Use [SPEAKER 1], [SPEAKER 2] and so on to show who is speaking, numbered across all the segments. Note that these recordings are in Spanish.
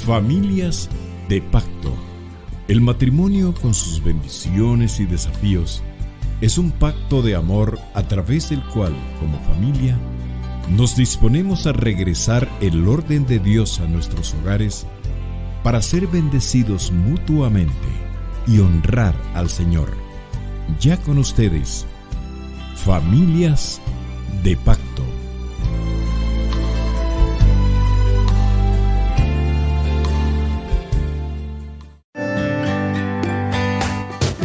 [SPEAKER 1] Familias de pacto. El matrimonio, con sus bendiciones y desafíos, es un pacto de amor a través del cual, como familia, nos disponemos a regresar el orden de Dios a nuestros hogares para ser bendecidos mutuamente y honrar al Señor. Ya con ustedes, Familias de Pacto.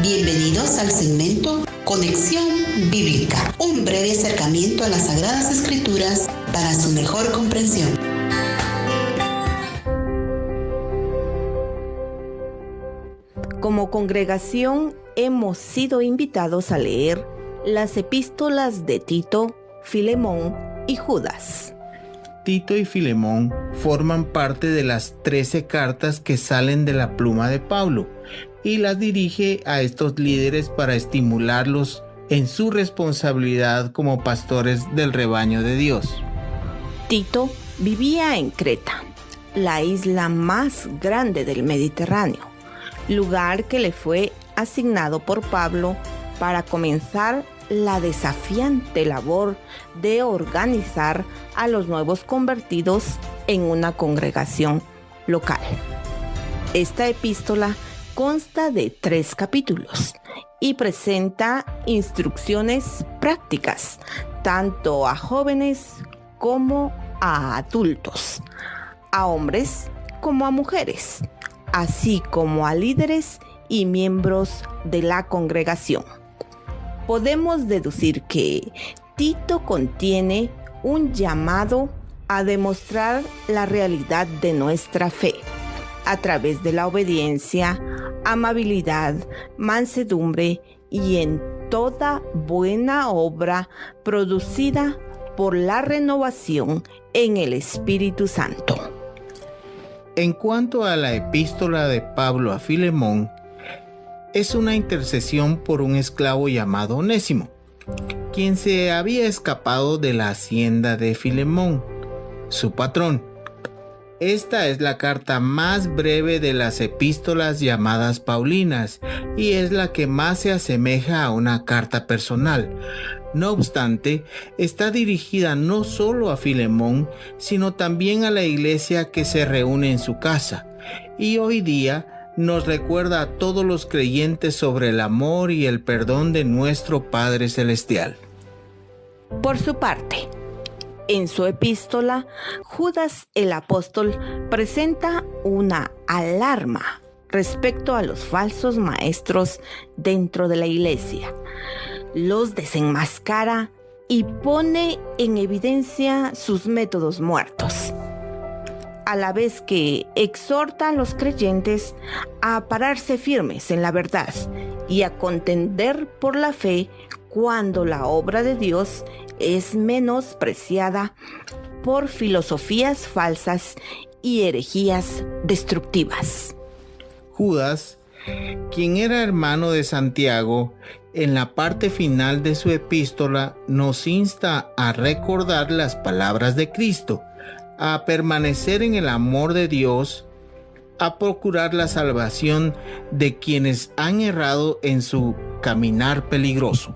[SPEAKER 2] Bienvenidos al segmento Conexión Bíblica, un breve acercamiento a las Sagradas Escrituras para su mejor comprensión.
[SPEAKER 3] Como congregación hemos sido invitados a leer las epístolas de Tito, Filemón y Judas.
[SPEAKER 4] Tito y Filemón forman parte de las 13 cartas que salen de la pluma de Pablo y las dirige a estos líderes para estimularlos en su responsabilidad como pastores del rebaño de Dios.
[SPEAKER 3] Tito vivía en Creta, la isla más grande del Mediterráneo, lugar que le fue asignado por Pablo para comenzar la desafiante labor de organizar a los nuevos convertidos en una congregación local. Esta epístola consta de 3 capítulos y presenta instrucciones prácticas tanto a jóvenes como a adultos, a hombres como a mujeres, así como a líderes y miembros de la congregación. Podemos deducir que Tito contiene un llamado a demostrar la realidad de nuestra fe a través de la obediencia, amabilidad, mansedumbre y en toda buena obra producida por la renovación en el Espíritu Santo.
[SPEAKER 4] En cuanto a la epístola de Pablo a Filemón, es una intercesión por un esclavo llamado Onésimo, quien se había escapado de la hacienda de Filemón, su patrón. Esta es la carta más breve de las epístolas llamadas paulinas y es la que más se asemeja a una carta personal. No obstante, está dirigida no solo a Filemón, sino también a la iglesia que se reúne en su casa, y hoy día nos recuerda a todos los creyentes sobre el amor y el perdón de nuestro Padre Celestial.
[SPEAKER 3] Por su parte, en su epístola, Judas el apóstol presenta una alarma respecto a los falsos maestros dentro de la iglesia. Los desenmascara y pone en evidencia sus métodos muertos, a la vez que exhorta a los creyentes a pararse firmes en la verdad y a contender por la fe cuando la obra de Dios es menospreciada por filosofías falsas y herejías destructivas.
[SPEAKER 4] Judas, quien era hermano de Santiago, en la parte final de su epístola nos insta a recordar las palabras de Cristo, a permanecer en el amor de Dios, a procurar la salvación de quienes han errado en su caminar peligroso.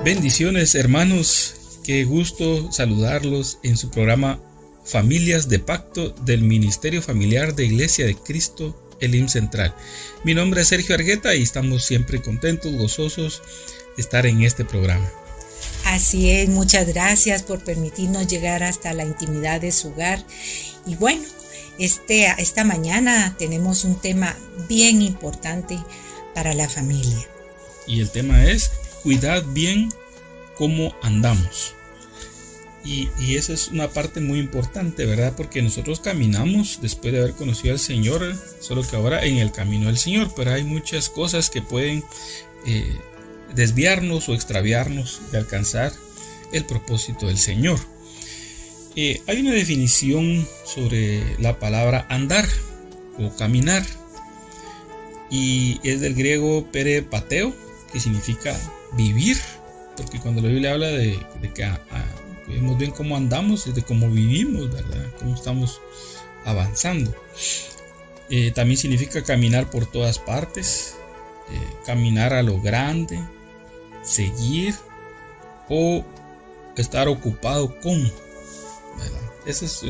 [SPEAKER 5] Bendiciones, hermanos, qué gusto saludarlos en su programa Familias de Pacto del Ministerio Familiar de Iglesia de Cristo Elim Central. Mi nombre es Sergio Argueta y estamos siempre contentos, gozosos de estar en este programa.
[SPEAKER 6] Así es, muchas gracias por permitirnos llegar hasta la intimidad de su hogar. Y bueno, esta mañana tenemos un tema bien importante para la familia.
[SPEAKER 5] Y el tema es: cuidad bien cómo andamos. Y esa es una parte muy importante, ¿verdad? Porque nosotros caminamos después de haber conocido al Señor, solo que ahora en el camino del Señor, pero hay muchas cosas que pueden desviarnos o extraviarnos de alcanzar el propósito del Señor. Hay una definición sobre la palabra andar o caminar, y es del griego perepateo, que significa vivir porque cuando la Biblia habla de que vemos bien cómo andamos y de cómo vivimos, ¿verdad? Cómo estamos avanzando. También significa caminar por todas partes, caminar a lo grande, seguir o estar ocupado con, ¿verdad? Esa es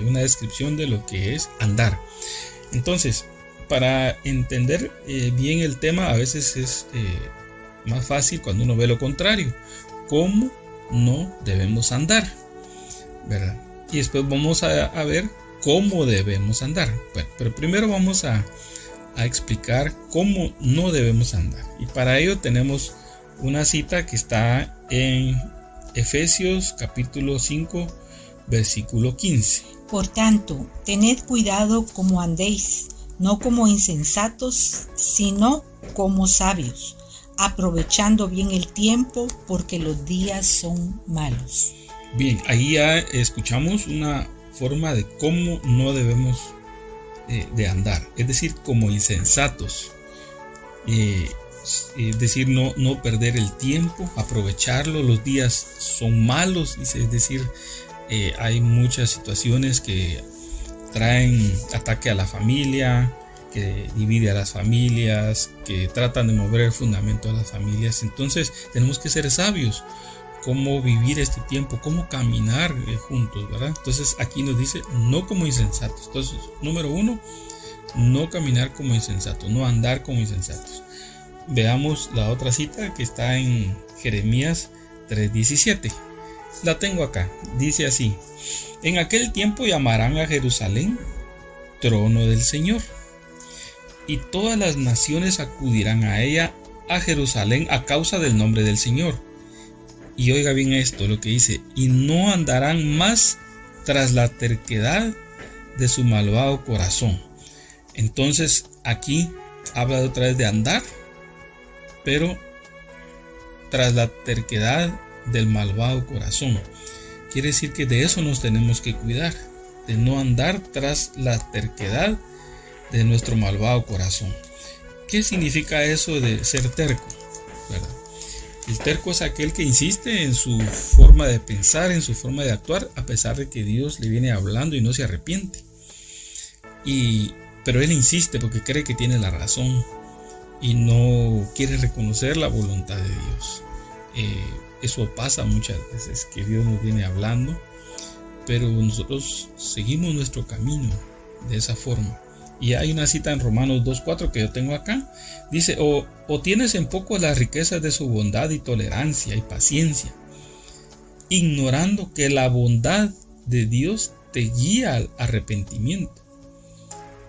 [SPEAKER 5] una descripción de lo que es andar. Entonces, para entender bien el tema, a veces es más fácil cuando uno ve lo contrario, cómo no debemos andar, ¿verdad? Y después vamos a ver cómo debemos andar. Bueno, pero primero vamos a explicar cómo no debemos andar. Y para ello tenemos una cita que está en Efesios capítulo 5, versículo 15.
[SPEAKER 6] Por tanto, tened cuidado como andéis, no como insensatos, sino como sabios, aprovechando bien el tiempo, porque los días son malos.
[SPEAKER 5] Bien, ahí ya escuchamos una forma de cómo no debemos de andar, es decir, como insensatos, es decir, no perder el tiempo, aprovecharlo. Los días son malos, es decir, hay muchas situaciones que traen ataque a la familia, que divide a las familias, que tratan de mover el fundamento de las familias. Entonces tenemos que ser sabios, cómo vivir este tiempo, cómo caminar juntos, ¿verdad? Entonces aquí nos dice no como insensatos. Entonces, número 1, no caminar como insensatos, no andar como insensatos. Veamos la otra cita que está en Jeremías 3:17. La tengo acá, dice así: en aquel tiempo llamarán a Jerusalén trono del Señor, y todas las naciones acudirán a ella, a Jerusalén, a causa del nombre del Señor. Y oiga bien esto, lo que dice: y no andarán más tras la terquedad de su malvado corazón. Entonces aquí habla otra vez de andar, pero tras la terquedad del malvado corazón. Quiere decir que de eso nos tenemos que cuidar, de no andar tras la terquedad de nuestro malvado corazón. ¿Qué significa eso de ser terco? ¿Verdad? El terco es aquel que insiste en su forma de pensar, en su forma de actuar, a pesar de que Dios le viene hablando y no se arrepiente. Pero él insiste porque cree que tiene la razón y no quiere reconocer la voluntad de Dios. Eso pasa muchas veces, que Dios nos viene hablando, pero nosotros seguimos nuestro camino de esa forma. Y hay una cita en Romanos 2:4 que yo tengo acá. Dice: o tienes en poco las riquezas de su bondad y tolerancia y paciencia, ignorando que la bondad de Dios te guía al arrepentimiento.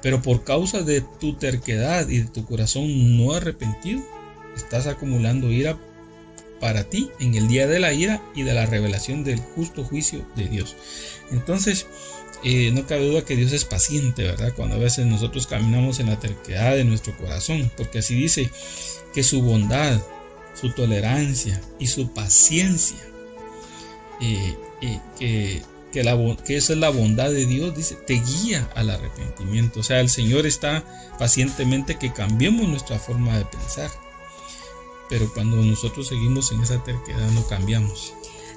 [SPEAKER 5] Pero por causa de tu terquedad y de tu corazón no arrepentido, estás acumulando ira para ti en el día de la ira y de la revelación del justo juicio de Dios. Entonces, no cabe duda que Dios es paciente, ¿verdad? Cuando a veces nosotros caminamos en la terquedad de nuestro corazón, porque así dice que su bondad, su tolerancia y su paciencia, que esa es la bondad de Dios, dice, te guía al arrepentimiento. O sea, el Señor está pacientemente que cambiemos nuestra forma de pensar, pero cuando nosotros seguimos en esa terquedad no cambiamos.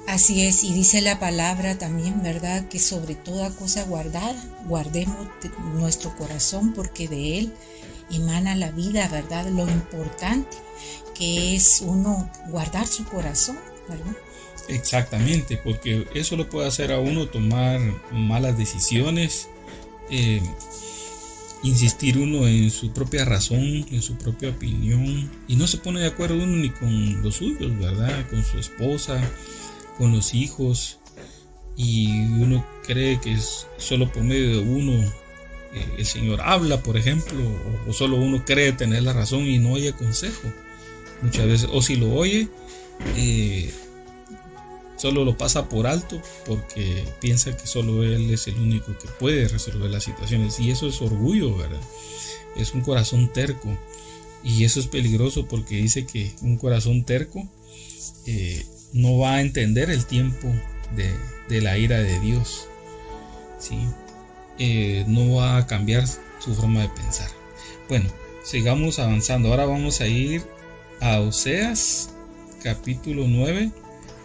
[SPEAKER 6] Así es, y dice la palabra también, ¿verdad?, que sobre toda cosa guardada, guardemos nuestro corazón, porque de él emana la vida, ¿verdad? Lo importante que es uno guardar su corazón, ¿verdad?
[SPEAKER 5] Exactamente, porque eso lo puede hacer a uno tomar malas decisiones, insistir uno en su propia razón, en su propia opinión, y no se pone de acuerdo uno ni con los suyos, ¿verdad? Con su esposa, con los hijos, y uno cree que es solo por medio de uno el Señor habla, por ejemplo, o solo uno cree tener la razón y no oye consejo muchas veces, o si lo oye, solo lo pasa por alto porque piensa que solo él es el único que puede resolver las situaciones, y eso es orgullo, ¿verdad? Es un corazón terco, y eso es peligroso porque dice que un corazón terco no va a entender el tiempo de la ira de Dios, ¿sí? No va a cambiar su forma de pensar. Bueno, sigamos avanzando. Ahora vamos a ir a Oseas capítulo 9,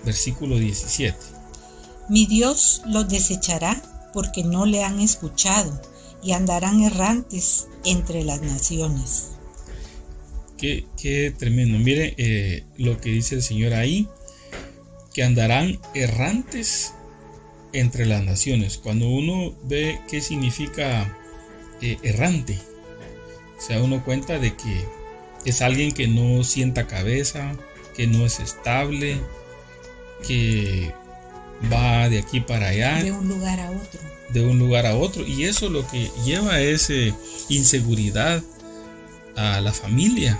[SPEAKER 5] versículo 17.
[SPEAKER 6] Mi Dios los desechará porque no le han escuchado y andarán errantes entre las naciones.
[SPEAKER 5] Qué tremendo. Mire lo que dice el Señor ahí, que andarán errantes entre las naciones. Cuando uno ve qué significa errante, se da uno cuenta de que es alguien que no sienta cabeza, que no es estable, que va de aquí para allá,
[SPEAKER 6] de un lugar a otro.
[SPEAKER 5] De un lugar a otro. Y eso lo que lleva es inseguridad a la familia,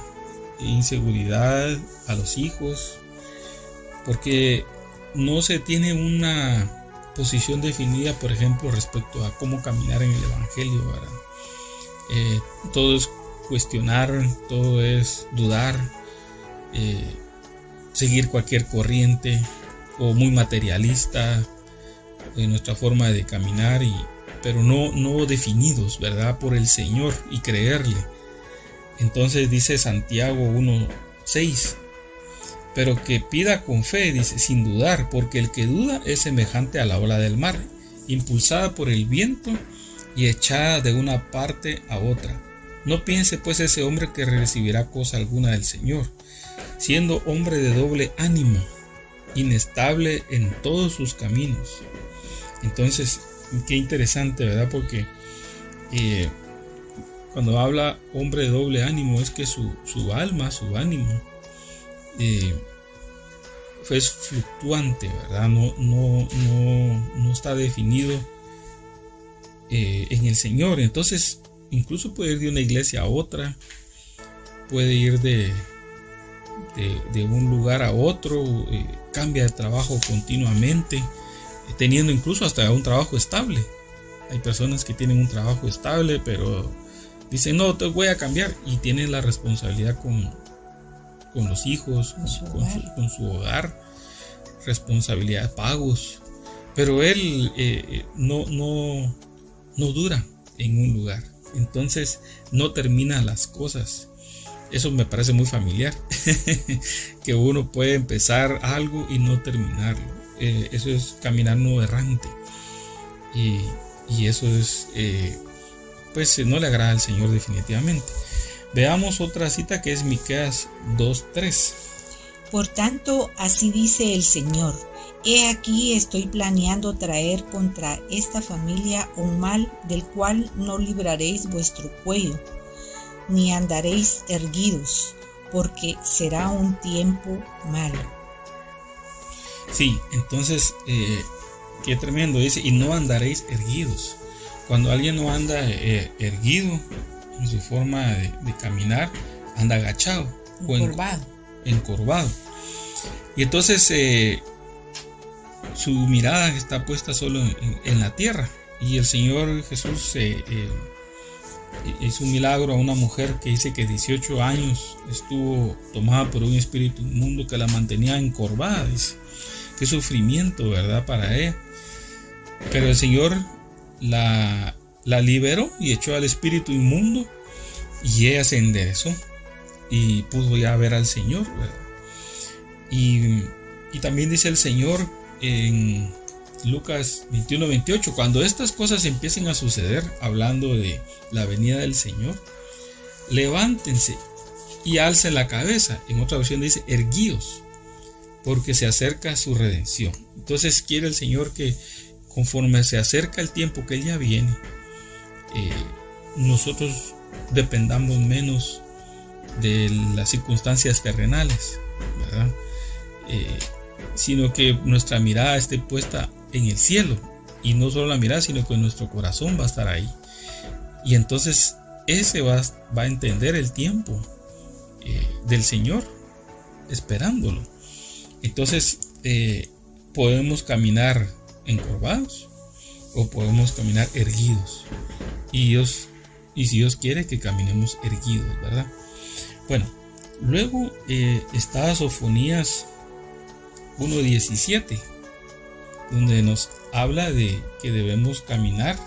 [SPEAKER 5] inseguridad a los hijos, porque no se tiene una posición definida, por ejemplo, respecto a cómo caminar en el Evangelio, ¿verdad? Todo es cuestionar, todo es dudar, seguir cualquier corriente, o muy materialista en nuestra forma de caminar, pero no definidos, ¿verdad?, por el Señor y creerle. Entonces dice Santiago 1:6, pero que pida con fe, dice, sin dudar, porque el que duda es semejante a la ola del mar, impulsada por el viento y echada de una parte a otra. No piense pues ese hombre que recibirá cosa alguna del Señor, siendo hombre de doble ánimo, inestable en todos sus caminos. Entonces, qué interesante, ¿verdad? Porque cuando habla hombre de doble ánimo, es que su alma, su ánimo, es fluctuante, ¿verdad? No está definido en el Señor. Entonces, incluso puede ir de una iglesia a otra, puede ir de un lugar a otro, cambia de trabajo continuamente, teniendo incluso hasta un trabajo estable. Hay personas que tienen un trabajo estable, pero dicen, no, te voy a cambiar, y tienen la responsabilidad con los hijos, con su hogar, responsabilidad, pagos, pero él no dura en un lugar, entonces no termina las cosas. Eso me parece muy familiar, que uno puede empezar algo y no terminarlo. Eso es caminar no errante, y eso es pues no le agrada al Señor definitivamente. Veamos otra cita que es Miqueas 2:3.
[SPEAKER 6] Por tanto, así dice el Señor: he aquí estoy planeando traer contra esta familia un mal del cual no libraréis vuestro cuello, ni andaréis erguidos, porque será un tiempo malo.
[SPEAKER 5] Sí, entonces qué tremendo, dice, y no andaréis erguidos. Cuando alguien no anda erguido en su forma de caminar, anda agachado o encorvado. Y entonces su mirada está puesta solo en la tierra. Y el Señor Jesús hizo un milagro a una mujer que dice que 18 años estuvo tomada por un espíritu inmundo que la mantenía encorvada. Dice, qué sufrimiento, ¿verdad?, para ella. Pero el Señor la liberó y echó al espíritu inmundo, y ella se enderezó y pudo ya ver al Señor, ¿verdad? Y también dice el Señor en Lucas 21:28, cuando estas cosas empiecen a suceder, hablando de la venida del Señor, levántense y alcen la cabeza. En otra versión dice, erguíos, porque se acerca su redención. Entonces quiere el Señor que conforme se acerca el tiempo que Él ya viene, nosotros dependamos menos de las circunstancias terrenales, ¿verdad? Sino que nuestra mirada esté puesta en el cielo, y no solo la mirada, sino que nuestro corazón va a estar ahí, y entonces ese va a entender el tiempo del Señor, esperándolo. Entonces podemos caminar encorvados o podemos caminar erguidos, y si Dios quiere que caminemos erguidos, ¿verdad? Bueno, luego está Sofonías 1:17, donde nos habla de que debemos caminar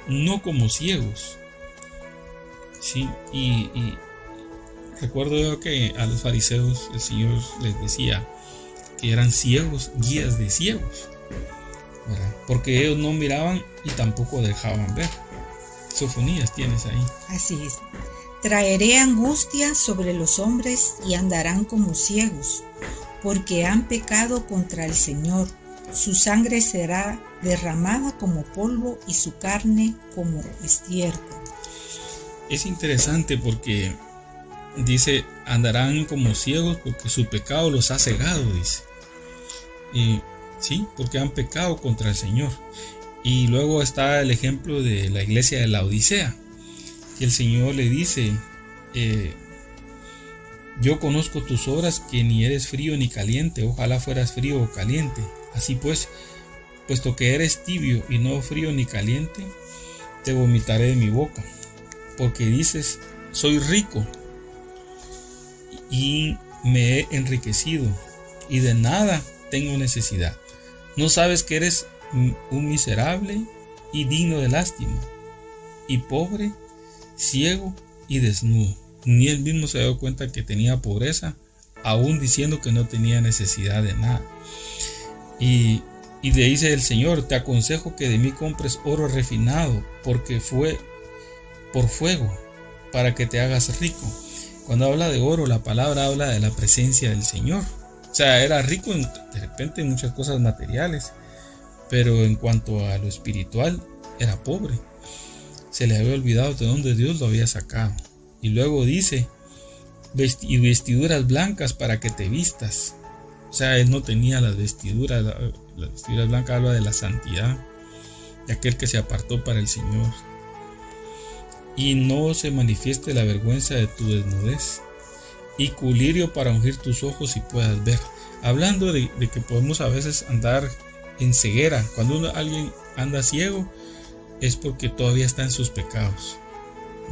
[SPEAKER 5] no como ciegos, ¿sí? Y Recuerdo yo que a los fariseos el Señor les decía que eran ciegos, guías de ciegos, ¿verdad? Porque ellos no miraban y tampoco dejaban ver. Sofonías tienes ahí.
[SPEAKER 6] Así es. Traeré angustia sobre los hombres y andarán como ciegos, porque han pecado contra el Señor. Su sangre será derramada como polvo y su carne como estiércol.
[SPEAKER 5] Es interesante porque dice, andarán como ciegos porque su pecado los ha cegado, dice. Y sí, porque han pecado contra el Señor. Y luego está el ejemplo de la iglesia de la Odisea, que el Señor le dice, yo conozco tus obras, que ni eres frío ni caliente, ojalá fueras frío o caliente. Así pues, puesto que eres tibio y no frío ni caliente, te vomitaré de mi boca, porque dices, soy rico y me he enriquecido y de nada tengo necesidad. No sabes que eres un miserable y digno de lástima, y pobre, ciego y desnudo. Ni él mismo se dio cuenta que tenía pobreza, aún diciendo que no tenía necesidad de nada. Y le dice el Señor, te aconsejo que de mí compres oro refinado, porque fue por fuego, para que te hagas rico. Cuando habla de oro, la palabra habla de la presencia del Señor. O sea, era rico de repente en muchas cosas materiales, pero en cuanto a lo espiritual, era pobre. Se le había olvidado de dónde Dios lo había sacado. Y luego dice, y vestiduras blancas para que te vistas. O sea, él no tenía las vestiduras. Las vestiduras blancas habla de la santidad, de aquel que se apartó para el Señor. Y no se manifieste la vergüenza de tu desnudez, y colirio para ungir tus ojos y puedas ver. Hablando de que podemos a veces andar en ceguera. Cuando alguien anda ciego es porque todavía está en sus pecados,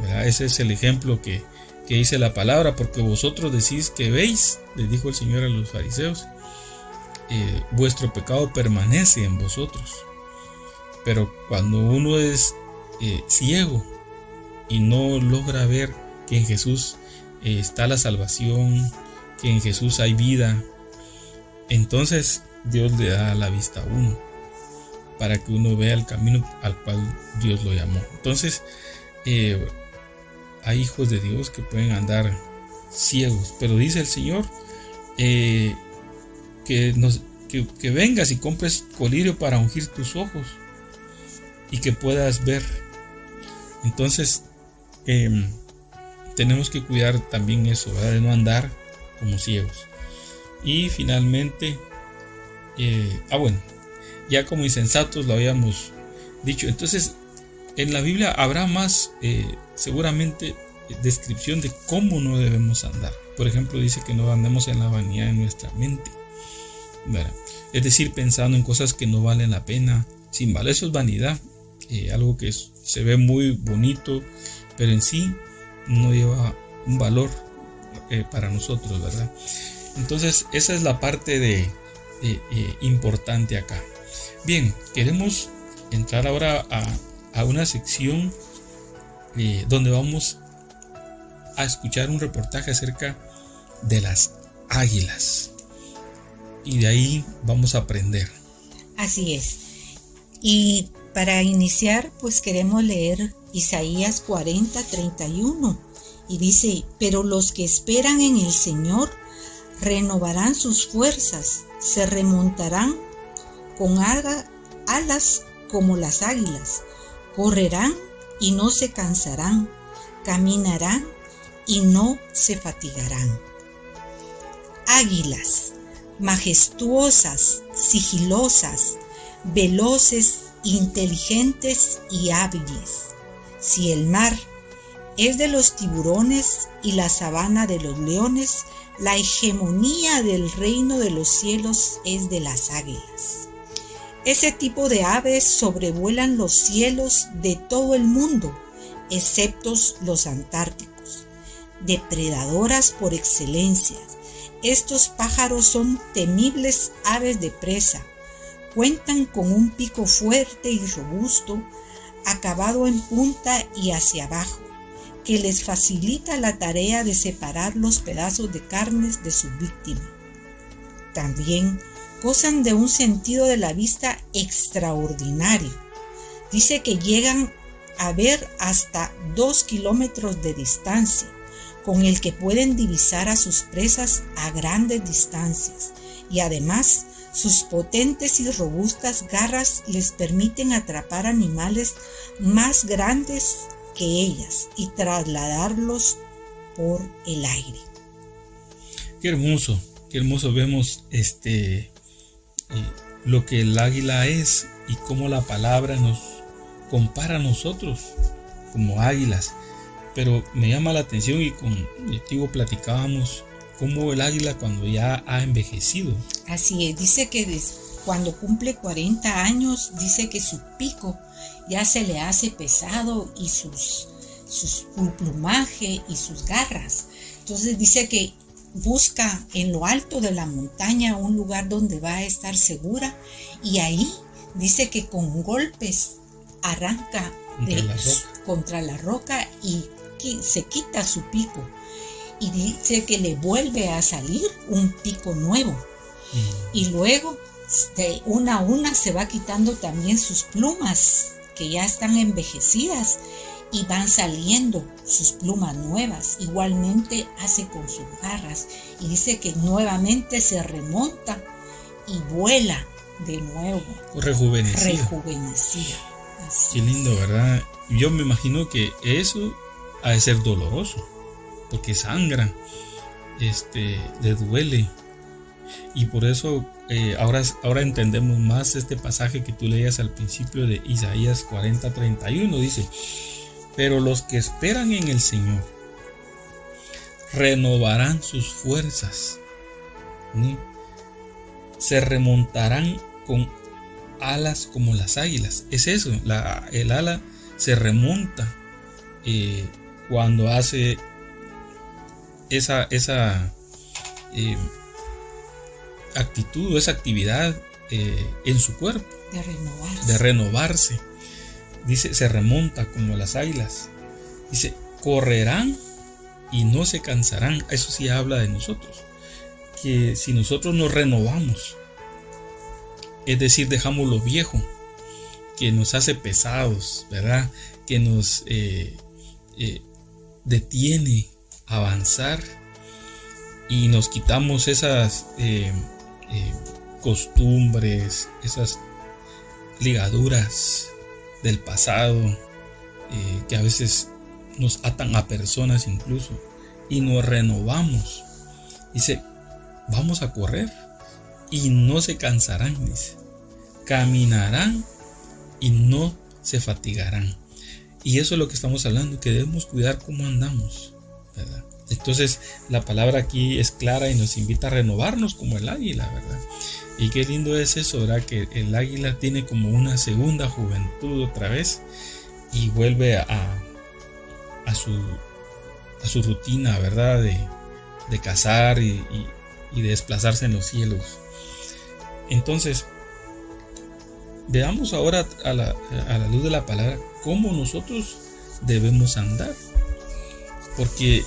[SPEAKER 5] ¿verdad? Ese es el ejemplo que dice la palabra, porque vosotros decís que veis, les dijo el Señor a los fariseos, vuestro pecado permanece en vosotros. Pero cuando uno es ciego y no logra ver que en Jesús está la salvación, que en Jesús hay vida, entonces Dios le da la vista a uno para que uno vea el camino al cual Dios lo llamó. Entonces hay hijos de Dios que pueden andar ciegos, pero dice el Señor que vengas y compres colirio para ungir tus ojos y que puedas ver. Entonces tenemos que cuidar también eso, ¿verdad? De no andar como ciegos. Y finalmente, bueno, ya como insensatos lo habíamos dicho. Entonces en la Biblia habrá más seguramente descripción de cómo no debemos andar. Por ejemplo, dice que no andemos en la vanidad de nuestra mente, ¿verdad? Es decir, pensando en cosas que no valen la pena, sin valer. Eso es vanidad, algo que se ve muy bonito, pero en sí no lleva un valor para nosotros, ¿verdad? Entonces esa es la parte importante acá. Bien, queremos entrar ahora a una sección donde vamos a escuchar un reportaje acerca de las águilas, y de ahí vamos a aprender.
[SPEAKER 6] Así es. Y para iniciar, pues queremos leer Isaías 40:31, y dice, pero los que esperan en el Señor renovarán sus fuerzas, se remontarán con alas como las águilas, correrán y no se cansarán, caminarán y no se fatigarán. Águilas, majestuosas, sigilosas, veloces, inteligentes y hábiles. Si el mar es de los tiburones y la sabana de los leones, la hegemonía del reino de los cielos es de las águilas. Ese tipo de aves sobrevuelan los cielos de todo el mundo, excepto los antárticos. Depredadoras por excelencia, estos pájaros son temibles aves de presa. Cuentan con un pico fuerte y robusto, acabado en punta y hacia abajo, que les facilita la tarea de separar los pedazos de carnes de su víctima. También gozan de un sentido de la vista extraordinario. Dice que llegan a ver hasta 2 kilómetros de distancia, con el que pueden divisar a sus presas a grandes distancias, y además sus potentes y robustas garras les permiten atrapar animales más grandes que ellas y trasladarlos por el aire.
[SPEAKER 5] Qué hermoso vemos lo que el águila es y cómo la palabra nos compara a nosotros como águilas. Pero me llama la atención, y con mi tío platicábamos cómo el águila cuando ya ha envejecido.
[SPEAKER 6] Así es, dice que cuando cumple 40 años, dice que su pico ya se le hace pesado y su plumaje y sus garras. Entonces dice que busca en lo alto de la montaña un lugar donde va a estar segura, y ahí dice que con golpes arranca contra la roca y se quita su pico, y dice que le vuelve a salir un pico nuevo. Y luego una a una se va quitando también sus plumas que ya están envejecidas, y van saliendo sus plumas nuevas. Igualmente hace con sus garras, y dice que nuevamente se remonta y vuela de nuevo, rejuvenecida.
[SPEAKER 5] Qué lindo, ¿verdad? Yo me imagino que eso ha de ser doloroso, porque sangra, le duele, y por eso ahora entendemos más este pasaje que tú leías al principio de Isaías 40:31. Dice: pero los que esperan en el Señor renovarán sus fuerzas, ¿sí? Se remontarán con alas como las águilas. Es eso, el ala se remonta cuando hace esa actitud o esa actividad en su cuerpo de renovarse. Dice, se remonta como las águilas. Dice, correrán y no se cansarán. Eso sí habla de nosotros, que si nosotros nos renovamos, es decir, dejamos lo viejo que nos hace pesados, ¿verdad? Que nos detiene a avanzar, y nos quitamos esas costumbres, esas ligaduras del pasado que a veces nos atan a personas incluso, y nos renovamos. Dice, vamos a correr y no se cansarán, dice, caminarán y no se fatigarán. Y eso es lo que estamos hablando, que debemos cuidar cómo andamos, ¿verdad? Entonces la palabra aquí es clara y nos invita a renovarnos como el águila, ¿verdad? Y qué lindo es eso, ¿verdad? Que el águila tiene como una segunda juventud otra vez, y vuelve a su rutina, ¿verdad? De cazar y de desplazarse en los cielos. Entonces, veamos ahora a la luz de la palabra cómo nosotros debemos andar. Porque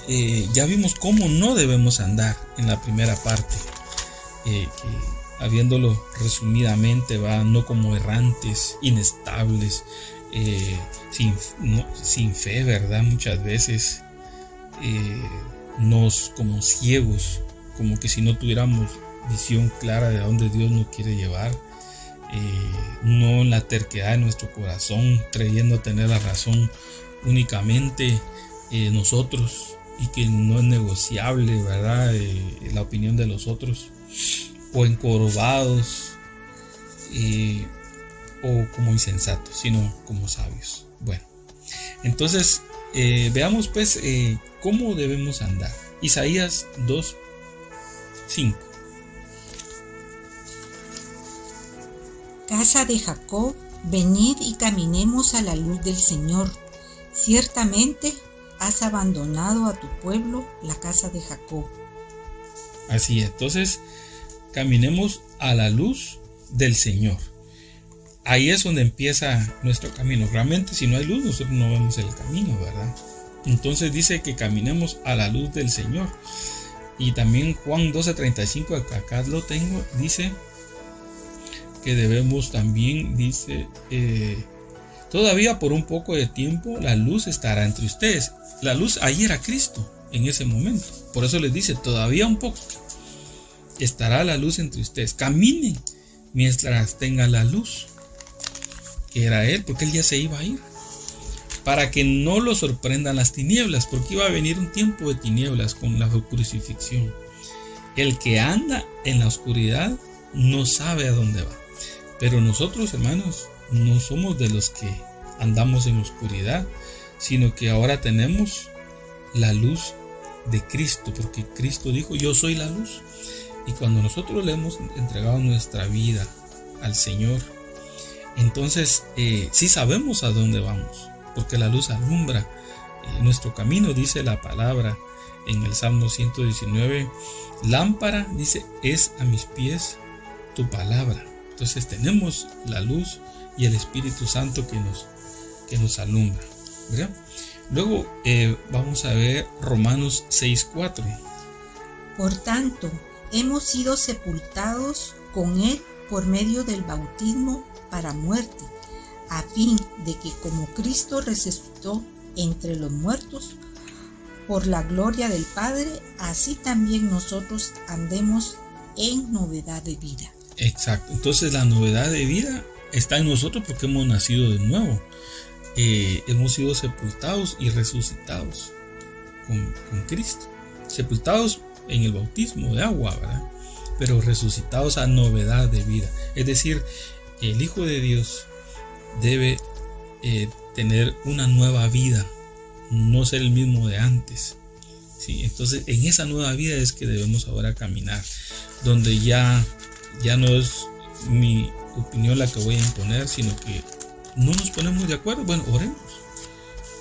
[SPEAKER 5] ya vimos cómo no debemos andar en la primera parte, que habiéndolo resumidamente, va, no como errantes, inestables, sin fe, ¿verdad? Muchas veces como ciegos, como que si no tuviéramos visión clara de a dónde Dios nos quiere llevar, no en la terquedad de nuestro corazón, creyendo tener la razón únicamente nosotros, y que no es negociable, ¿verdad? La opinión de los otros, o encorvados, o como insensatos, sino como sabios. Bueno, entonces veamos pues cómo debemos andar. Isaías 2:5.
[SPEAKER 6] Casa de Jacob, venid y caminemos a la luz del Señor. Ciertamente has abandonado a tu pueblo, la casa de Jacob.
[SPEAKER 5] Así es, entonces caminemos a la luz del Señor. Ahí es donde empieza nuestro camino. Realmente, si no hay luz, nosotros no vemos el camino, ¿verdad? Entonces dice que caminemos a la luz del Señor. Y también Juan 12:35, acá lo tengo, dice que debemos también, dice, todavía por un poco de tiempo la luz estará entre ustedes. La luz ahí era Cristo en ese momento. Por eso les dice, todavía un poco estará la luz entre ustedes. Caminen mientras tengan la luz, que era Él, porque Él ya se iba a ir. Para que no lo sorprendan las tinieblas, porque iba a venir un tiempo de tinieblas con la crucifixión. El que anda en la oscuridad no sabe a dónde va. Pero nosotros, hermanos, no somos de los que andamos en oscuridad, sino que ahora tenemos la luz de Cristo, porque Cristo dijo, yo soy la luz. Y cuando nosotros le hemos entregado nuestra vida al Señor, entonces sí sabemos a dónde vamos, porque la luz alumbra nuestro camino, dice la palabra en el Salmo 119, lámpara, dice, es a mis pies tu palabra. Entonces tenemos la luz y el Espíritu Santo que nos alumbra, ¿verdad? Luego vamos a ver Romanos 6:4.
[SPEAKER 6] Por tanto, hemos sido sepultados con Él por medio del bautismo para muerte, a fin de que como Cristo resucitó entre los muertos por la gloria del Padre, así también nosotros andemos en novedad de vida.
[SPEAKER 5] Exacto, entonces la novedad de vida está en nosotros porque hemos nacido de nuevo. Hemos sido sepultados y resucitados con Cristo. Sepultados en el bautismo de agua, ¿verdad? Pero resucitados a novedad de vida. Es decir, el Hijo de Dios debe tener una nueva vida, no ser el mismo de antes, ¿sí? Entonces en esa nueva vida es que debemos ahora caminar, donde ya no es mi opinión la que voy a imponer, sino que no nos ponemos de acuerdo. Bueno, oremos,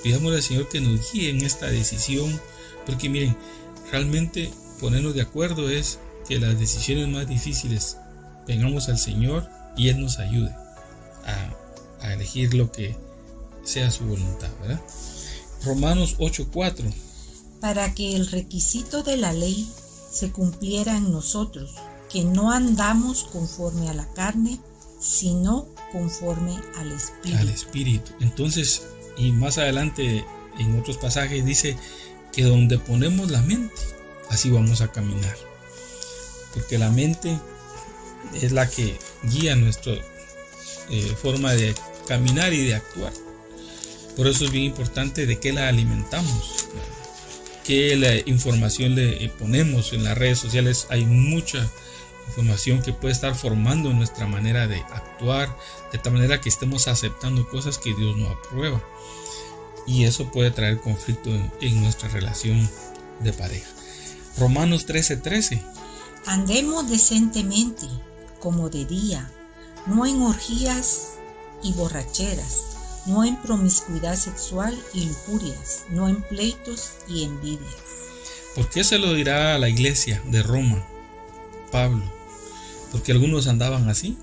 [SPEAKER 5] pidamos al Señor que nos guíe en esta decisión, porque miren, realmente ponernos de acuerdo es que las decisiones más difíciles vengamos al Señor y Él nos ayude a elegir lo que sea su voluntad, ¿verdad? Romanos 8:4.
[SPEAKER 6] Para que el requisito de la ley se cumpliera en nosotros, que no andamos conforme a la carne, sino conforme al Espíritu.
[SPEAKER 5] Al Espíritu. Entonces, y más adelante en otros pasajes dice que donde ponemos la mente, así vamos a caminar. Porque la mente es la que guía nuestra forma de caminar y de actuar. Por eso es bien importante de qué la alimentamos, qué la información le ponemos en las redes sociales. Hay mucha información que puede estar formando nuestra manera de actuar, de tal manera que estemos aceptando cosas que Dios no aprueba, y eso puede traer conflicto en nuestra relación de pareja. Romanos 13:13.
[SPEAKER 6] Andemos decentemente, como de día, no en orgías y borracheras, no en promiscuidad sexual y lujurias, no en pleitos y envidias.
[SPEAKER 5] ¿Por qué se lo dirá a la iglesia de Roma Pablo? Porque algunos andaban así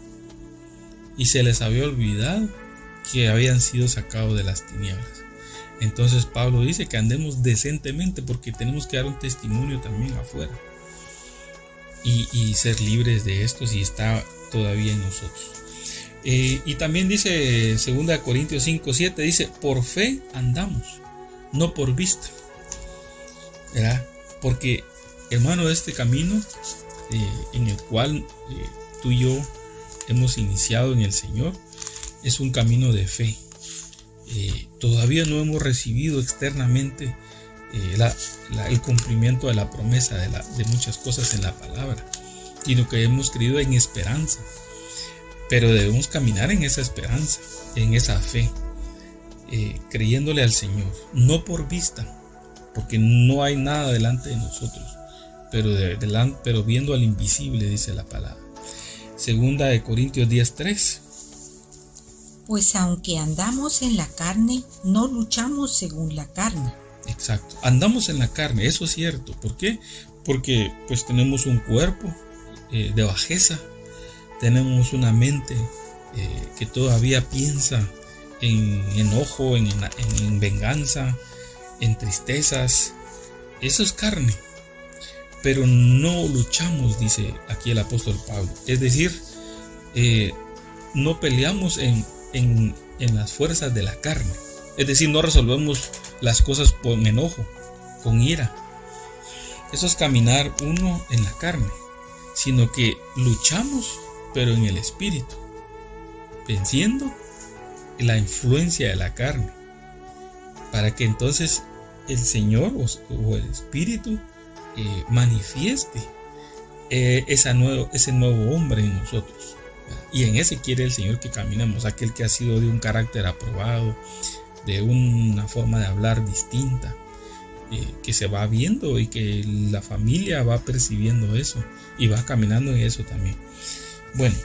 [SPEAKER 5] y se les había olvidado que habían sido sacados de las tinieblas. Entonces Pablo dice que andemos decentemente, porque tenemos que dar un testimonio también afuera y ser libres de esto si está todavía en nosotros. Y también dice 2 Corintios 5:7, dice, por fe andamos, no por vista, ¿verdad? Porque, hermano, este camino en el cual tú y yo hemos iniciado en el Señor es un camino de fe. Todavía no hemos recibido externamente el cumplimiento de la promesa de muchas cosas en la palabra, sino que hemos creído en esperanza. Pero debemos caminar en esa esperanza, en esa fe, creyéndole al Señor, no por vista, porque no hay nada delante de nosotros, pero viendo al invisible, dice la palabra. 2 Corintios 10:3.
[SPEAKER 6] Pues aunque andamos en la carne, no luchamos según la carne.
[SPEAKER 5] Exacto, andamos en la carne, eso es cierto. ¿Por qué? Porque pues tenemos un cuerpo de bajeza, tenemos una mente que todavía piensa en enojo, en venganza, en tristezas. Eso es carne. Pero no luchamos, dice aquí el apóstol Pablo. Es decir, no peleamos en las fuerzas de la carne. Es decir, no resolvemos las cosas con enojo, con ira. Eso es caminar uno en la carne, sino que luchamos, pero en el espíritu, venciendo la influencia de la carne, para que entonces el Señor o el Espíritu manifieste ese nuevo hombre en nosotros. Y en ese quiere el Señor que caminemos, aquel que ha sido de un carácter aprobado, de una forma de hablar distinta, que se va viendo y que la familia va percibiendo eso y va caminando en eso también. Bueno,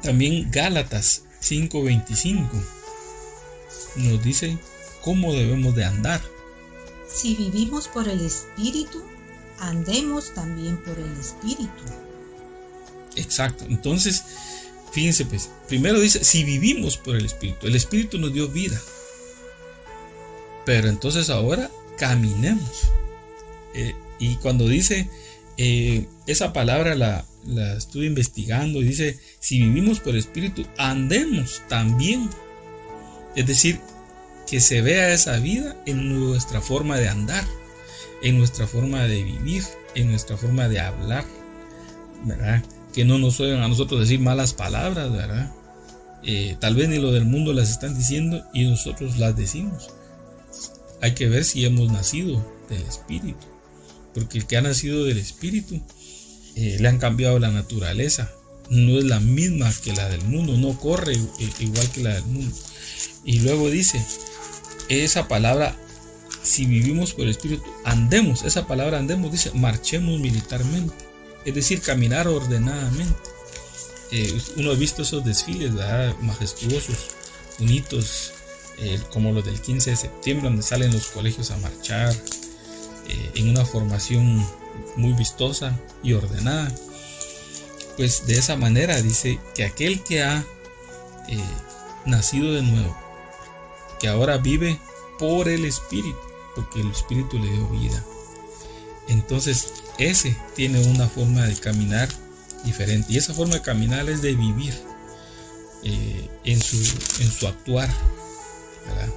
[SPEAKER 5] también Gálatas 5:25 nos dice cómo debemos de andar.
[SPEAKER 6] Si vivimos por el Espíritu, andemos también por el Espíritu.
[SPEAKER 5] Exacto. Entonces, fíjense pues, primero dice, si vivimos por el Espíritu nos dio vida. Pero entonces ahora caminemos. Y cuando dice, esa palabra la estuve investigando, y dice, si vivimos por el Espíritu, andemos también. Es decir, que se vea esa vida en nuestra forma de andar, en nuestra forma de vivir, en nuestra forma de hablar, ¿verdad? Que no nos oigan a nosotros decir malas palabras, ¿verdad? Tal vez ni lo del mundo las están diciendo y nosotros las decimos. Hay que ver si hemos nacido del Espíritu, porque el que ha nacido del Espíritu le han cambiado la naturaleza, no es la misma que la del mundo, no corre igual que la del mundo. Y luego dice, esa palabra, si vivimos por el Espíritu, andemos, esa palabra andemos, dice, marchemos militarmente, es decir, caminar ordenadamente. Uno ha visto esos desfiles, ¿verdad?, majestuosos, bonitos, como los del 15 de septiembre, donde salen los colegios a marchar en una formación muy vistosa y ordenada. Pues de esa manera dice que aquel que ha nacido de nuevo, que ahora vive por el Espíritu, porque el Espíritu le dio vida, entonces ese tiene una forma de caminar diferente, y esa forma de caminar es de vivir en su actuar, ¿verdad?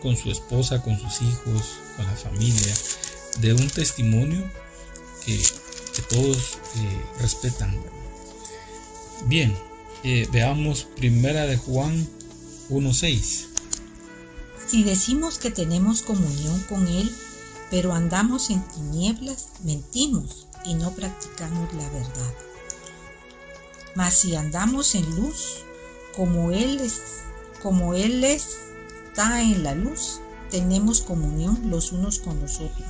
[SPEAKER 5] Con su esposa, con sus hijos, con la familia, de un testimonio que todos respetan, ¿verdad? Bien, veamos primera de Juan 1:6.
[SPEAKER 6] Si decimos que tenemos comunión con Él, pero andamos en tinieblas, mentimos y no practicamos la verdad. Mas si andamos en luz, como Él está en la luz, tenemos comunión los unos con los otros.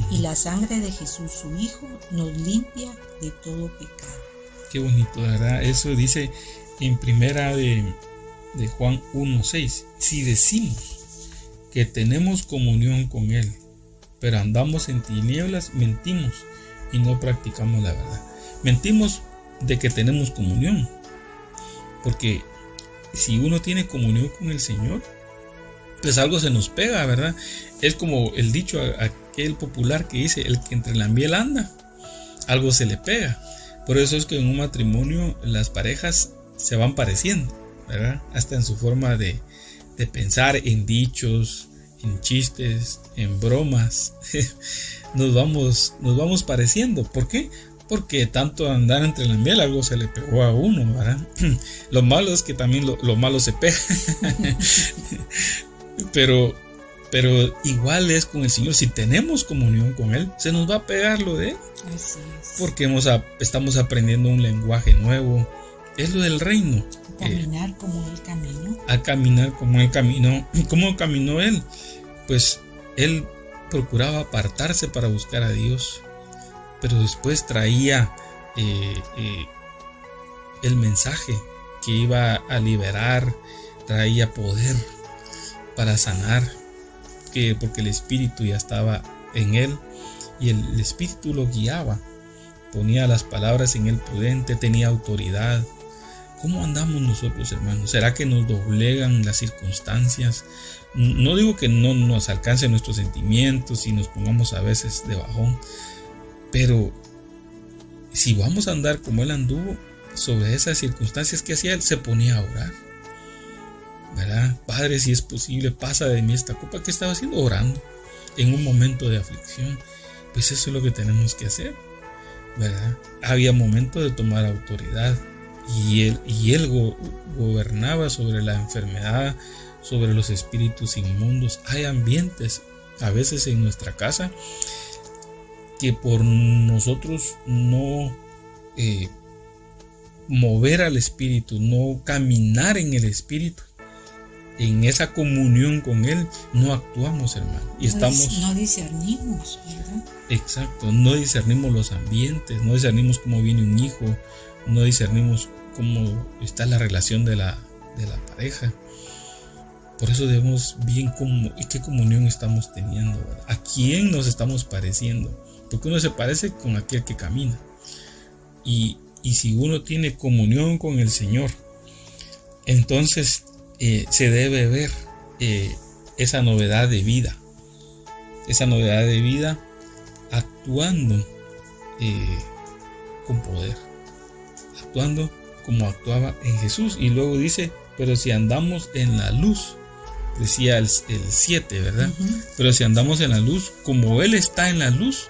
[SPEAKER 6] Y la sangre de Jesús, su Hijo, nos limpia de todo pecado.
[SPEAKER 5] Qué bonito, ¿verdad? Eso dice en primera de Juan 1:6. Si decimos que tenemos comunión con Él, pero andamos en tinieblas, mentimos y no practicamos la verdad. Mentimos de que tenemos comunión, porque si uno tiene comunión con el Señor, pues algo se nos pega, ¿verdad? Es como el dicho aquel popular que dice, el que entre la miel anda, algo se le pega. Por eso es que en un matrimonio las parejas se van pareciendo, ¿verdad? Hasta en su forma de pensar, en dichos, en chistes, en bromas. nos vamos pareciendo. ¿Por qué? Porque tanto andar entre la miel, algo se le pegó a uno, ¿verdad? Lo malo es que también lo malo se pega. pero igual es con el Señor. Si tenemos comunión con Él, se nos va a pegar lo de Él.
[SPEAKER 6] Así es.
[SPEAKER 5] Porque estamos aprendiendo un lenguaje nuevo. Es lo del reino.
[SPEAKER 6] Caminar como Él caminó.
[SPEAKER 5] A caminar como Él caminó. ¿Cómo caminó Él? Pues Él procuraba apartarse para buscar a Dios, pero después traía el mensaje que iba a liberar, traía poder para sanar, porque el Espíritu ya estaba en Él y el Espíritu lo guiaba, ponía las palabras en Él prudente, tenía autoridad, ¿Cómo andamos nosotros, hermanos? ¿Será que nos doblegan las circunstancias? No digo que no nos alcancen nuestros sentimientos y nos pongamos a veces de bajón, pero si vamos a andar como él anduvo sobre esas circunstancias que hacía, él se ponía a orar, ¿verdad? Padre, si es posible, pasa de mí esta copa. ¿Qué estaba haciendo? Orando en un momento de aflicción. Pues eso es lo que tenemos que hacer, ¿verdad? Había momentos de tomar autoridad y él gobernaba sobre la enfermedad, sobre los espíritus inmundos. Hay ambientes a veces en nuestra casa que por nosotros no mover al espíritu, no caminar en el espíritu, en esa comunión con él, no actuamos, hermano. Y
[SPEAKER 6] no discernimos, ¿verdad?
[SPEAKER 5] Exacto, no discernimos los ambientes, no discernimos cómo viene un hijo, no discernimos cómo está la relación de la pareja. Por eso debemos bien qué comunión estamos teniendo, ¿verdad? A quién nos estamos pareciendo, porque uno se parece con aquel que camina. Y si uno tiene comunión con el Señor, entonces se debe ver esa novedad de vida, actuando con poder, actuando como actuaba en Jesús. Y luego dice, pero si andamos en la luz, decía el 7, ¿verdad? Pero si andamos en la luz, como Él está en la luz,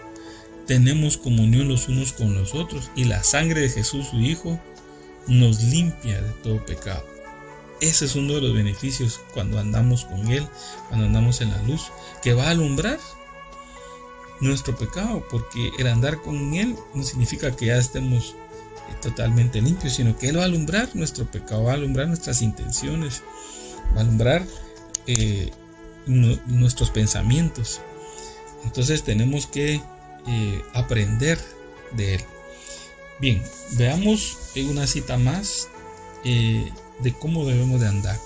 [SPEAKER 5] tenemos comunión los unos con los otros, y la sangre de Jesús, su Hijo, nos limpia de todo pecado. Ese es uno de los beneficios cuando andamos con Él, cuando andamos en la luz, que va a alumbrar nuestro pecado, porque el andar con Él no significa que ya estemos totalmente limpios, sino que Él va a alumbrar nuestro pecado, va a alumbrar nuestras intenciones, va a alumbrar nuestros pensamientos. Entonces tenemos que aprender de Él. Bien, veamos una cita más de cómo debemos de andar.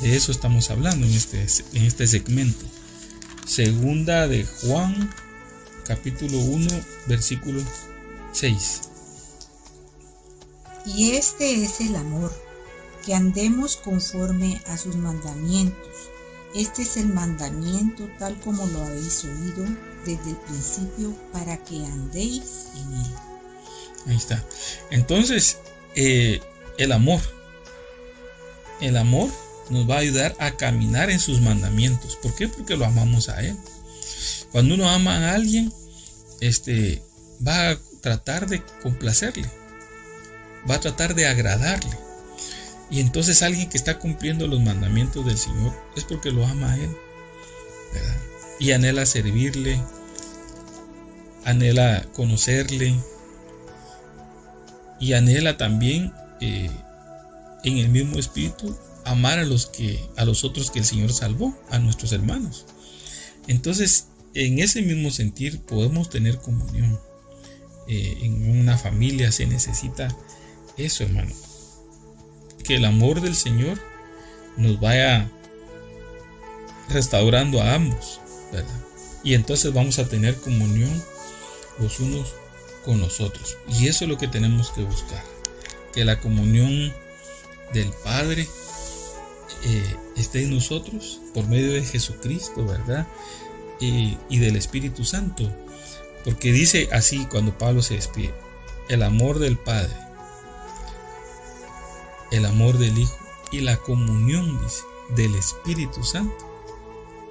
[SPEAKER 5] De eso estamos hablando en este segmento. Segunda de Juan, capítulo 1, versículo 6.
[SPEAKER 6] Y este es el amor, que andemos conforme a sus mandamientos. Este es el mandamiento tal como lo habéis oído desde el principio, para que andéis en él.
[SPEAKER 5] Ahí está. Entonces, el amor nos va a ayudar a caminar en sus mandamientos. ¿Por qué? Porque lo amamos a Él. Cuando uno ama a alguien, va a tratar de complacerle, va a tratar de agradarle. Y entonces alguien que está cumpliendo los mandamientos del Señor es porque lo ama a Él, ¿verdad? Y anhela servirle, anhela conocerle, y anhela también en el mismo espíritu amar a los otros que el Señor salvó, a nuestros hermanos. Entonces, en ese mismo sentir podemos tener comunión. En una familia se necesita eso, hermano, que el amor del Señor nos vaya restaurando a ambos, ¿verdad? Y entonces vamos a tener comunión los unos con los otros. Y eso es lo que tenemos que buscar, que la comunión del Padre esté en nosotros por medio de Jesucristo, ¿verdad? Y del Espíritu Santo, porque dice así cuando Pablo se despide: el amor del Padre, el amor del Hijo y la comunión, dice, del Espíritu Santo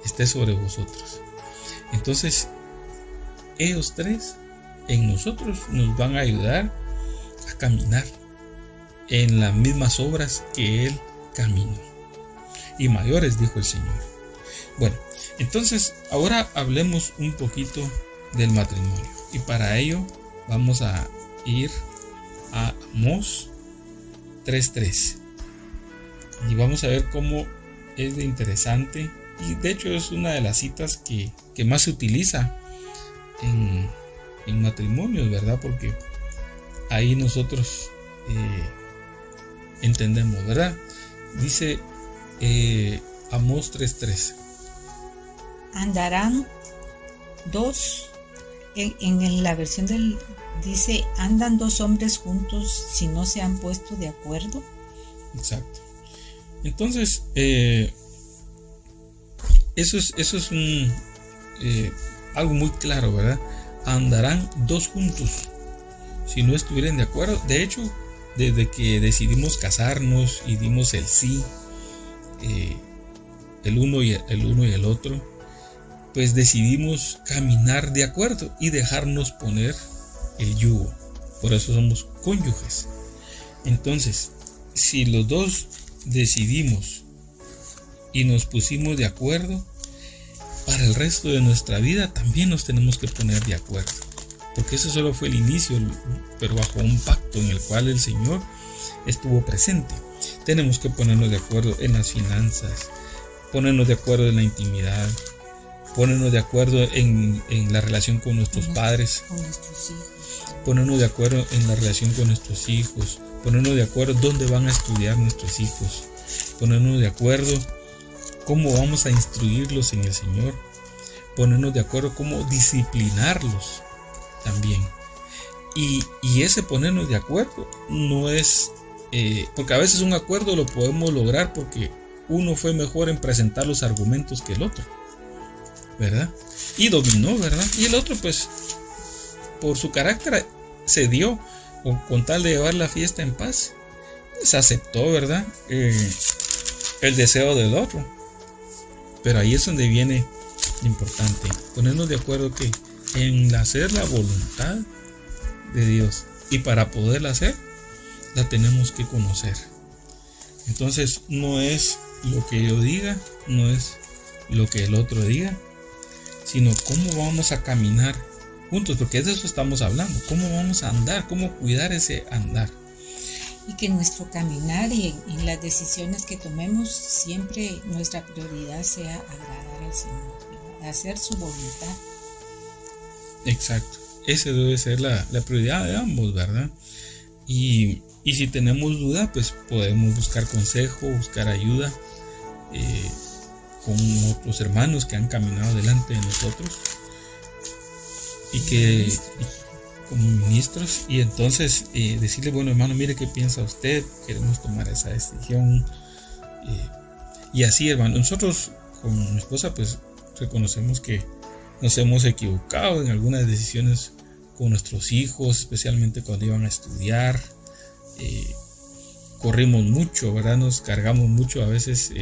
[SPEAKER 5] esté sobre vosotros. Entonces, ellos tres en nosotros nos van a ayudar a caminar en las mismas obras que Él caminó, y mayores, dijo el Señor. Bueno, entonces ahora hablemos un poquito del matrimonio, y para ello vamos a ir a Amós 3:3, y vamos a ver cómo es de interesante, y de hecho es una de las citas que más se utiliza en matrimonios, ¿verdad? Porque ahí nosotros entendemos, ¿verdad? Dice Amós 3:3: andarán dos
[SPEAKER 6] En la versión dice, ¿andan dos hombres juntos si no se han puesto de acuerdo?
[SPEAKER 5] Exacto. Entonces, eso es algo muy claro, ¿verdad? Andarán dos juntos si no estuvieran de acuerdo. De hecho, desde que decidimos casarnos y dimos el sí, el uno y el otro, pues decidimos caminar de acuerdo y dejarnos poner el yugo. Por eso somos cónyuges. Entonces, si los dos decidimos y nos pusimos de acuerdo, para el resto de nuestra vida también nos tenemos que poner de acuerdo, porque eso solo fue el inicio, pero bajo un pacto en el cual el Señor estuvo presente. Tenemos que ponernos de acuerdo en las finanzas, ponernos de acuerdo en la intimidad, ponernos de acuerdo en la relación con nuestros padres, ponernos de acuerdo en la relación con nuestros hijos, ponernos de acuerdo dónde van a estudiar nuestros hijos, ponernos de acuerdo cómo vamos a instruirlos en el Señor, ponernos de acuerdo cómo disciplinarlos también. Y ese ponernos de acuerdo no es, porque a veces un acuerdo lo podemos lograr porque uno fue mejor en presentar los argumentos que el otro, ¿verdad? Y dominó, ¿verdad? Y el otro, pues, por su carácter cedió, o con tal de llevar la fiesta en paz, pues aceptó, ¿verdad? El deseo del otro. Pero ahí es donde viene lo importante, ponernos de acuerdo que en hacer la voluntad de Dios, y para poderla hacer, la tenemos que conocer. Entonces, no es lo que yo diga, no es lo que el otro diga, sino cómo vamos a caminar juntos, porque de eso estamos hablando, cómo vamos a andar, cómo cuidar ese andar.
[SPEAKER 6] Y que nuestro caminar y en las decisiones que tomemos, siempre nuestra prioridad sea agradar al Señor, hacer su voluntad.
[SPEAKER 5] Exacto, esa debe ser la prioridad de ambos, ¿verdad? Y si tenemos duda, pues podemos buscar consejo, buscar ayuda con otros hermanos que han caminado delante de nosotros y como ministros, y entonces decirle, bueno, hermano, mire qué piensa usted, queremos tomar esa decisión, y así, hermano, nosotros con mi esposa pues reconocemos que nos hemos equivocado en algunas decisiones con nuestros hijos, especialmente cuando iban a estudiar. Corrimos mucho, ¿verdad? Nos cargamos mucho a veces,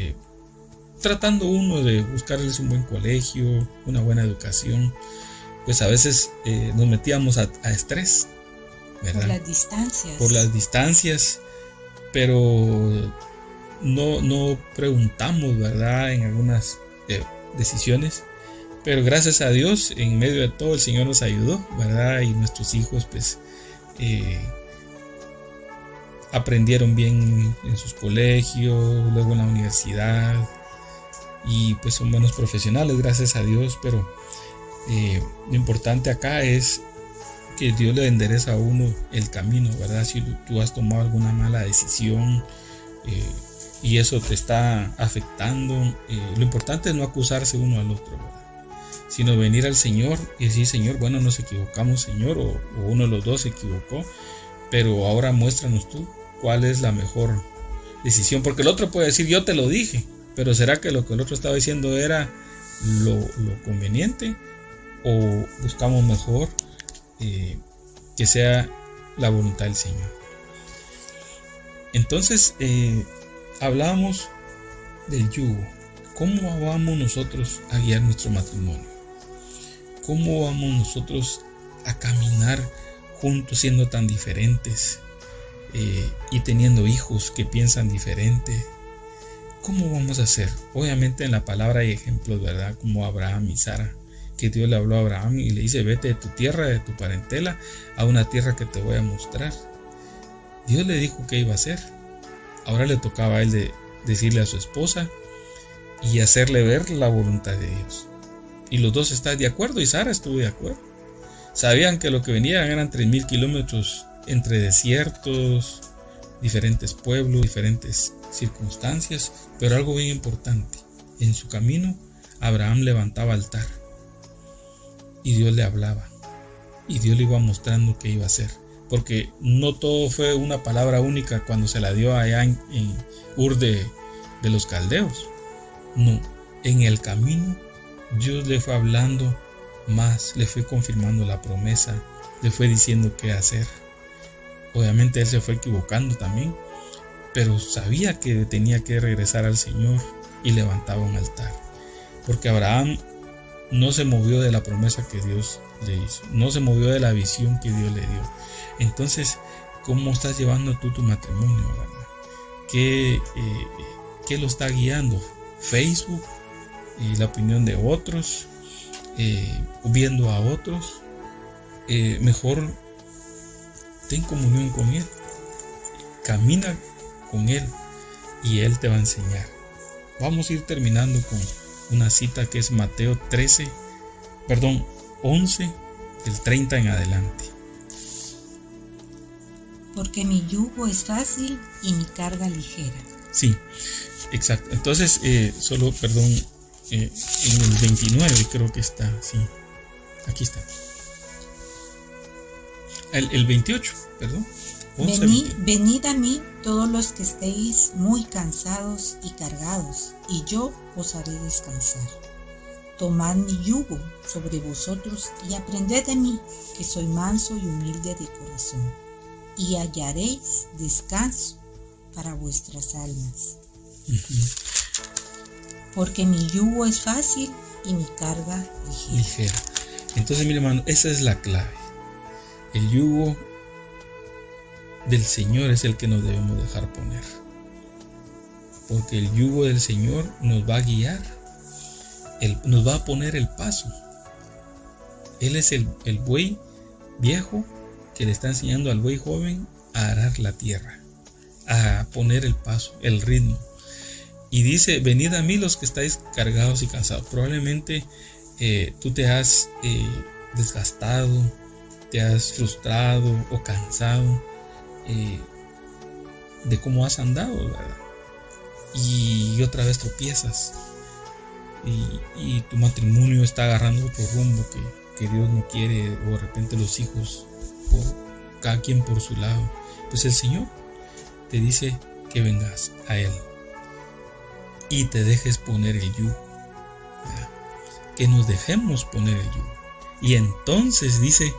[SPEAKER 5] tratando uno de buscarles un buen colegio, una buena educación. Pues a veces nos metíamos a estrés, ¿verdad? Por las distancias, pero no preguntamos, ¿verdad? En algunas decisiones, pero gracias a Dios, en medio de todo el Señor nos ayudó, ¿verdad? Y nuestros hijos pues aprendieron bien en sus colegios, luego en la universidad, y pues son buenos profesionales, gracias a Dios. Pero lo importante acá es que Dios le endereza a uno el camino, ¿verdad? Si tú has tomado alguna mala decisión y eso te está afectando, lo importante es no acusarse uno al otro, ¿verdad? Sino venir al Señor y decir, Señor, bueno, nos equivocamos, Señor, o uno de los dos se equivocó, pero ahora muéstranos tú cuál es la mejor decisión, porque el otro puede decir, yo te lo dije, pero ¿será que lo que el otro estaba diciendo era lo conveniente? ¿O buscamos mejor que sea la voluntad del Señor? Entonces hablábamos del yugo. ¿Cómo vamos nosotros a guiar nuestro matrimonio? ¿Cómo vamos nosotros a caminar juntos siendo tan diferentes y teniendo hijos que piensan diferente? ¿Cómo vamos a hacer? Obviamente en la palabra hay ejemplos, ¿verdad? Como Abraham y Sara, que Dios le habló a Abraham y le dice, vete de tu tierra, de tu parentela, a una tierra que te voy a mostrar. Dios le dijo qué iba a hacer. Ahora le tocaba a él decirle a su esposa y hacerle ver la voluntad de Dios. Y los dos están de acuerdo, y Sara estuvo de acuerdo. Sabían que lo que venían eran 3,000 kilómetros entre desiertos, diferentes pueblos, diferentes circunstancias, pero algo bien importante, en su camino Abraham levantaba altar y Dios le hablaba y Dios le iba mostrando qué iba a hacer. Porque no todo fue una palabra única cuando se la dio allá en Ur de los Caldeos. No, en el camino Dios le fue hablando más, le fue confirmando la promesa, le fue diciendo qué hacer. Obviamente él se fue equivocando también, pero sabía que tenía que regresar al Señor y levantaba un altar. Porque Abraham no se movió de la promesa que Dios le hizo, no se movió de la visión que Dios le dio. Entonces, ¿cómo estás llevando tú tu matrimonio, verdad? ¿Qué lo está guiando? ¿Facebook? ¿La opinión de otros? ¿Viendo a otros? Mejor ten comunión con Él, camina con Él y Él te va a enseñar. Vamos a ir terminando con una cita que es Mateo 11, del 30 en adelante.
[SPEAKER 6] Porque mi yugo es fácil y mi carga ligera.
[SPEAKER 5] Sí, exacto. Entonces, en el 29 creo que está, sí. Aquí está. El 28, perdón.
[SPEAKER 6] Venid a mí todos los que estéis muy cansados y cargados, y yo os haré descansar. Tomad mi yugo sobre vosotros y aprended de mí, que soy manso y humilde de corazón, y hallaréis descanso para vuestras almas. Porque mi yugo es fácil y mi carga ligera.
[SPEAKER 5] Entonces, mi hermano, esa es la clave. El yugo del Señor es el que nos debemos dejar poner. Porque el yugo del Señor nos va a guiar. Él nos va a poner el paso. Él es el buey viejo que le está enseñando al buey joven a arar la tierra, a poner el paso, el ritmo. Y dice, venid a mí los que estáis cargados y cansados. Probablemente tú te has desgastado, te has frustrado o cansado de cómo has andado, ¿verdad? Y otra vez tropiezas y tu matrimonio está agarrando otro rumbo que Dios no quiere, o de repente los hijos, cada quien por su lado. Pues el Señor te dice que vengas a Él y te dejes poner el yugo, ¿verdad? Que nos dejemos poner el yugo. Y entonces dice,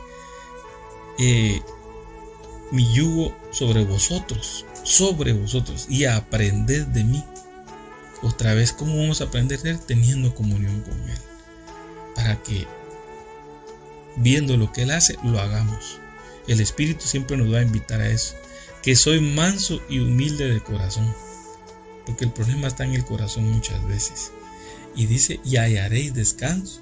[SPEAKER 5] mi yugo sobre vosotros, y aprended de mí. Otra vez, ¿cómo vamos a aprender de Él? Teniendo comunión con Él, para que viendo lo que Él hace, lo hagamos. El Espíritu siempre nos va a invitar a eso, que soy manso y humilde de corazón, porque el problema está en el corazón muchas veces. Y dice, y hallaréis descanso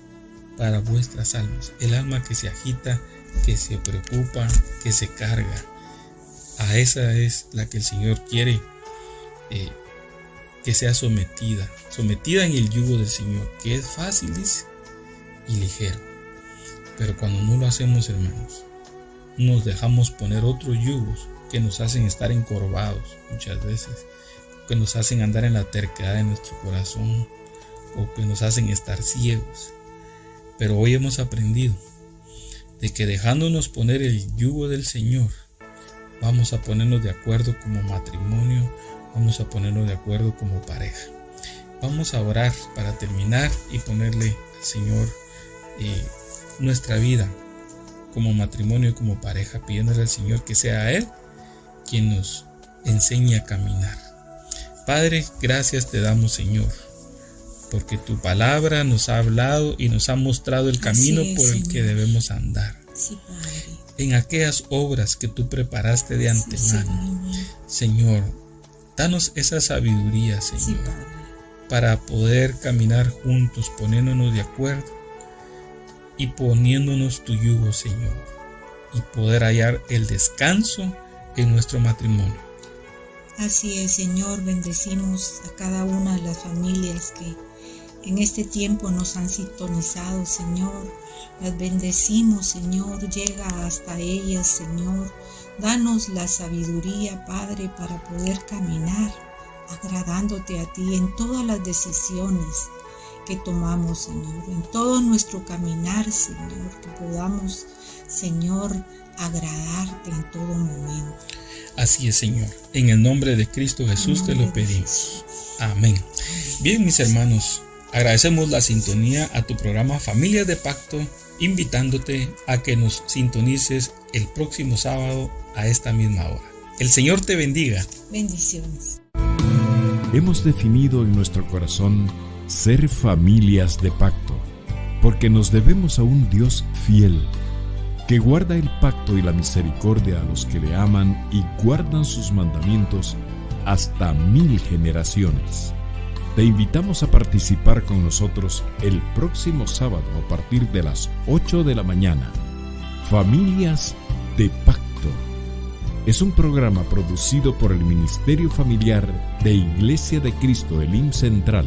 [SPEAKER 5] para vuestras almas. El alma que se agita, que se preocupa, que se carga, a esa es la que el Señor quiere que sea sometida en el yugo del Señor, que es fácil, dice, y ligero. Pero cuando no lo hacemos, hermanos, nos dejamos poner otros yugos que nos hacen estar encorvados muchas veces, que nos hacen andar en la terquedad de nuestro corazón, o que nos hacen estar ciegos. Pero hoy hemos aprendido de que dejándonos poner el yugo del Señor, vamos a ponernos de acuerdo como matrimonio, vamos a ponernos de acuerdo como pareja. Vamos a orar para terminar y ponerle al Señor nuestra vida como matrimonio y como pareja, pidiéndole al Señor que sea Él quien nos enseñe a caminar. Padre, gracias te damos, Señor, porque tu palabra nos ha hablado y nos ha mostrado el camino por el que debemos andar.
[SPEAKER 6] Sí, Padre.
[SPEAKER 5] En aquellas obras que tú preparaste de antemano. Señor, danos esa sabiduría, Señor, para poder caminar juntos, poniéndonos de acuerdo y poniéndonos tu yugo, Señor, y poder hallar el descanso en nuestro matrimonio.
[SPEAKER 6] Así es, Señor, bendecimos a cada una de las familias que en este tiempo nos han sintonizado, Señor. Las bendecimos, Señor, llega hasta ellas, Señor. Danos la sabiduría, Padre, para poder caminar agradándote a ti en todas las decisiones que tomamos, Señor, en todo nuestro caminar, Señor, que podamos Señor, agradarte en todo momento.
[SPEAKER 5] Así es, Señor. En el nombre de Cristo Jesús te lo pedimos. Amén. Bien, mis hermanos, agradecemos la sintonía a tu programa Familias de Pacto, invitándote a que nos sintonices el próximo sábado a esta misma hora. El Señor te bendiga.
[SPEAKER 6] Bendiciones.
[SPEAKER 1] Hemos definido en nuestro corazón ser familias de pacto, porque nos debemos a un Dios fiel, que guarda el pacto y la misericordia a los que le aman y guardan sus mandamientos hasta 1000 generaciones. Te invitamos a participar con nosotros el próximo sábado a partir de las 8 de la mañana. Familias de Pacto. Es un programa producido por el Ministerio Familiar de Iglesia de Cristo Elim Central.